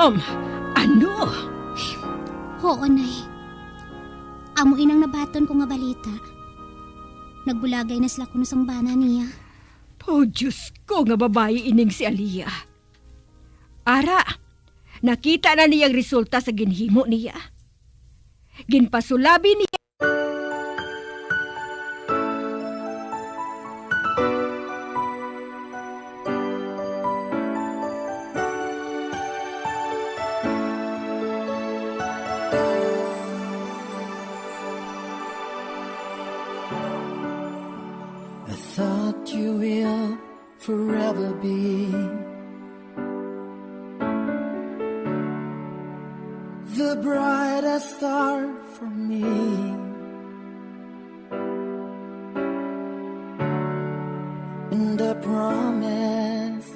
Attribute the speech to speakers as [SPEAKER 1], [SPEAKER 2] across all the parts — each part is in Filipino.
[SPEAKER 1] Um, ano?
[SPEAKER 2] Oo, nay. Amo inang nabaton ko nga balita. Nagbulagay na sila kuno sang bana niya.
[SPEAKER 1] Oh, Diyos ko nga babae ining si Aliyah. Ara, nakita na niyang resulta sa ginhimo niya. Ginpasulabi niya.
[SPEAKER 3] I thought you will forever be the brightest star for me. And I promise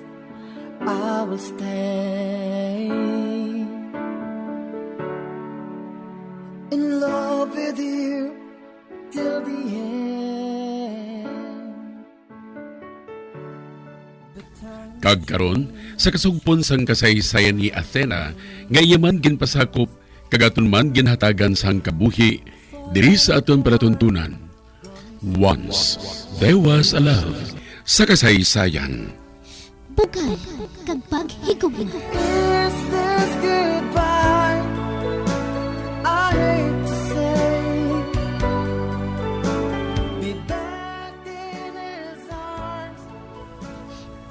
[SPEAKER 3] I will stay in love with you till the end.
[SPEAKER 4] Kagkaron sa kasugpon sang kasaysayan ni Athena, ngayaman ginpasakop kagaton man ginhatagan sang kabuhi diri sa aton palatuntunan. Once there was a love sa kasaysayan.
[SPEAKER 2] Bugad, kag paghigugin.
[SPEAKER 3] Is this goodbye? I hate to say. Be back in his arms.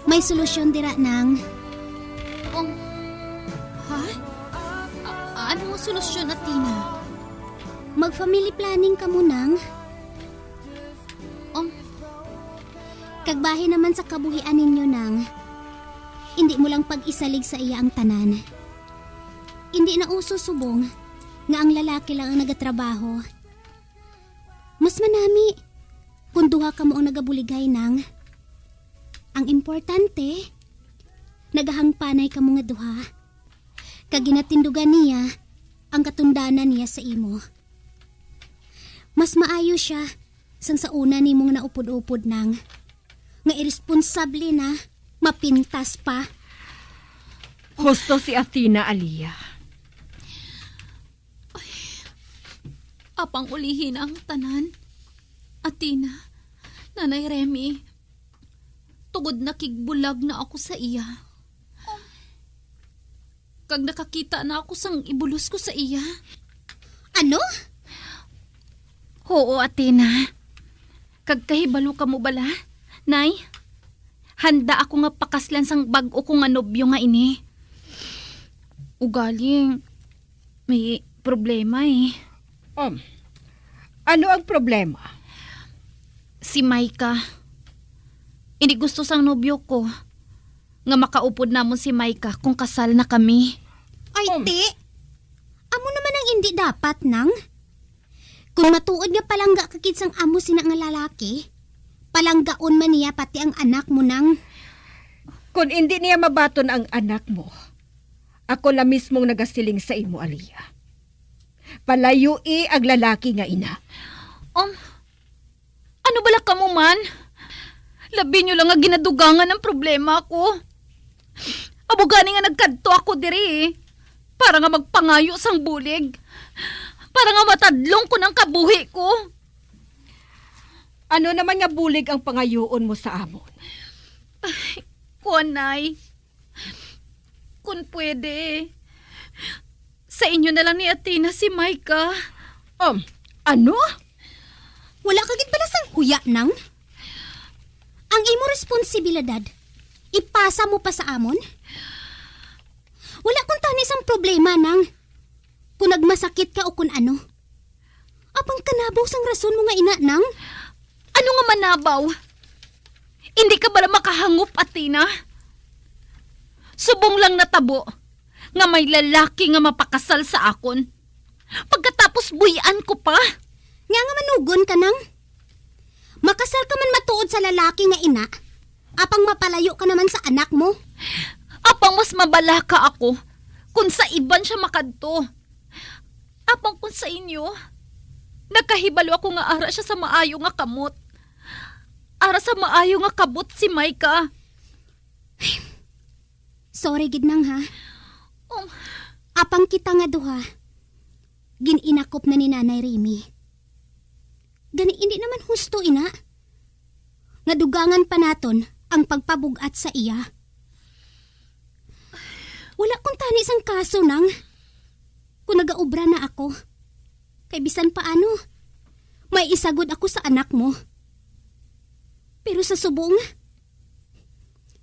[SPEAKER 2] May solusyon dira nang.
[SPEAKER 5] Ha? Ano ang solusyon, Athena?
[SPEAKER 2] Mag-family planning ka mo nang. Kagbahin naman sa kabuhian ninyo nang. Hindi mo lang pag-isalig sa iya ang tanan. Hindi na uso subong nga ang lalaki lang ang nagatrabaho. Mas manami kung duha ka mo ang nagabuligay nang. Ang importante, nagahangpanay ka mo nga duha. Kag ginatindugan niya ang katundanan niya sa imo. Mas maayo siya sang sa una ni mong naupod-upod nang. Nga irresponsable na, mapintas pa.
[SPEAKER 1] Husto si Athena, Aliyah.
[SPEAKER 5] Apang ulihin ang tanan. Athena, Nanay Remy, tugod na kigbulag na ako sa iya. Kag nakakita na ako sang ibulos ko sa iya.
[SPEAKER 2] Ano?
[SPEAKER 5] Oo, Athena. Kag kahibalo ka mo bala, Nay? Handa ako nga pakaslan sang bag-o ko nga nobyo nga ini. Ugaling, may problema eh.
[SPEAKER 1] Ano ang problema?
[SPEAKER 5] Si Maika. Hindi gusto sang nobyo ko nga makaupod namon si Maika kung kasal na kami.
[SPEAKER 2] Ay, ti! Amo naman ang hindi dapat nang. Kung matuod nga palangga kakid sang amo sina nga lalaki, palanggaon man niya pati ang anak mo nang.
[SPEAKER 1] Kung hindi niya mabaton ang anak mo, ako na mismong nagasiling sa imo, Aliyah. Palayui ang lalaki nga ina.
[SPEAKER 5] Ano bala ka mo man? Labi nyo lang nga ginadugangan ang problema ko. Abogani nga nagkadto ako diri para nga magpangayo sang bulig. Para nga matadlong ko ng kabuhi ko.
[SPEAKER 1] Ano naman nga bulig ang pangayoon mo sa amon?
[SPEAKER 5] Kuanay, kung pwede, sa inyo na lang ni Athena si Maika.
[SPEAKER 1] Ano?
[SPEAKER 2] Wala kagid pala sang huya nang. Ang imo responsibilidad, ipasa mo pa sa amon? Wala kung tanis ang problema nang. Kung nagmasakit ka o kung ano. Apang kanabaw sang rason mo nga ina nang.
[SPEAKER 5] Ano nga manabaw? Hindi ka bala makahangop, Athena? Subong lang natabo nga may lalaki nga mapakasal sa akon. Pagkatapos buyan ko pa.
[SPEAKER 2] Nga nga manugon ka nang. Makasal ka man matuod sa lalaki nga ina. Apang mapalayo ka naman sa anak mo.
[SPEAKER 5] Apang mas mabala ka ako kung sa iban siya makadto. Apang kung sa inyo, nakahibalo ako nga ara siya sa maayo nga kamot. Ara sa maayo nga kabot si Maika.
[SPEAKER 2] Sorry gid nang ha.
[SPEAKER 5] Um,
[SPEAKER 2] Apang kita nga duha, gininakop na ni Nanay Remy. Gani hindi naman husto ina. Nga dugangan pa naton ang pagpabugat sa iya. Wala kong tani sang kaso nang kung nagaobra na ako. Kay bisan paano, may isagod ako sa anak mo. Pero sa subong,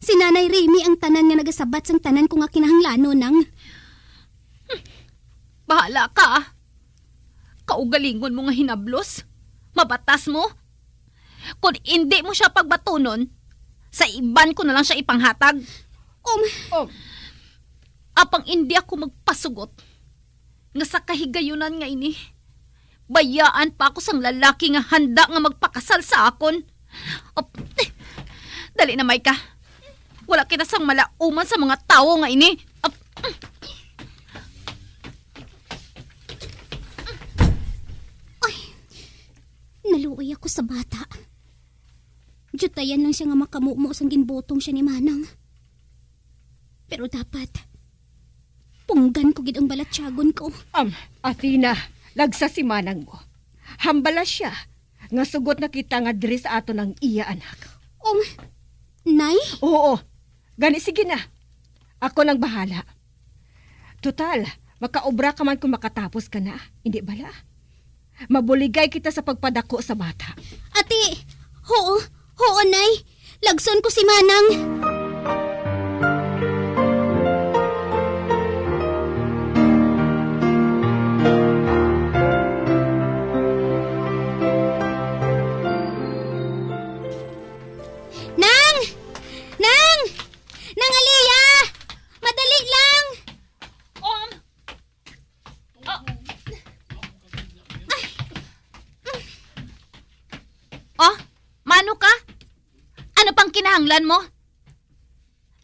[SPEAKER 2] si Nanay Remy ang tanan nga nagasabat sang tanan ko nga kinahanglano nang.
[SPEAKER 5] Bahala ka ah. Kaugalingon mo nga hinablos. Mabatas mo. Kung hindi mo siya pagbatunon, sa iban ko na lang siya ipanghatag.
[SPEAKER 1] Oh,
[SPEAKER 5] Apang hindi ako magpasugot. Nga sa kahigayunan nga ini, bayaan pa ako sang lalaki nga handa nga magpakasal sa akon. Dali na, Maika. Wala kita sang malauman sa mga tao nga ini.
[SPEAKER 2] Naluoy ako sa bata. Jutayan lang siya nga makamumo sang ginbotong siya ni Manang. Pero dapat, punggan ko gid ang balatsyagon ko.
[SPEAKER 1] Athena, lagsa si manang mo. Hambala siya. Nga sugot na kita nga diri sa ato ng iya anak.
[SPEAKER 2] Nay?
[SPEAKER 1] Oo, gani sige na. Ako nang bahala. Total, makaobra ka man kung makatapos ka na. Hindi bala? Mabuligay kita sa pagpadako sa bata.
[SPEAKER 2] Ate, oo nay. Lagson ko si Manang. Nang! Nang Aliyah! Madali lang!
[SPEAKER 5] Oh, mano ka? Ano pang kinahanglan mo?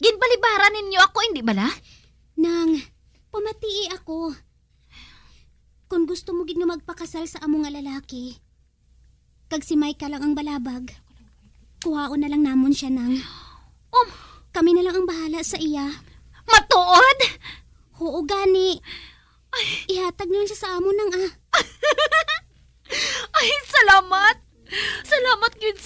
[SPEAKER 5] Ginbalibaran ninyo ako, hindi bala?
[SPEAKER 2] Nang, pamatii ako. Kung gusto mo gid nga magpakasal sa amo nga lalaki, kag si Micah lang ang balabag, kuhaon na lang namon siya nang. Kami na lang ang bahala sa iya.
[SPEAKER 5] Matuod?
[SPEAKER 2] Oo gani. Ihatag na lang siya sa amo nang
[SPEAKER 5] Ay, salamat! Salamat, good